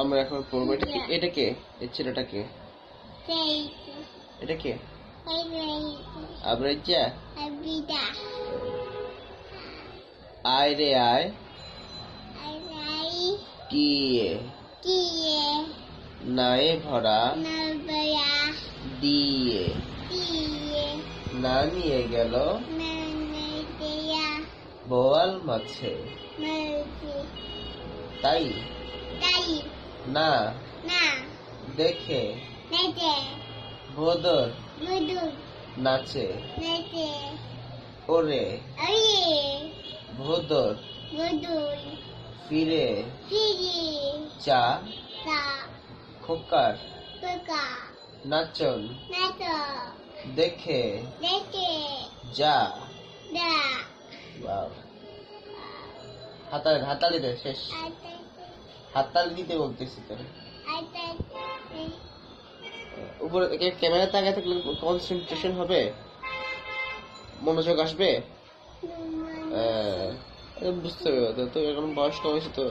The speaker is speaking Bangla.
আমরা এখন পড়বো। এটা কে? এই ছেলেটাকে এটা কে? আবরাজ্জা। আয় রে আয় টিয়ে নায়ে ভরা দিয়ে না নিয়ে গেল বোয়াল মাছে তাই না দেখে ভোদর নাচে ওরে ভোদর ফিরে চা খোকার নাচন দেখে যা। হাতালি দে শেষ। হাততালি দিতে বলতেছি তোর উপরে ক্যামেরা তাকায় থাকলে কনসেন্ট্রেশন হবে, মনোযোগ আসবে। বুঝতে হবে তো, এখন বয়স কম হয়েছে তো।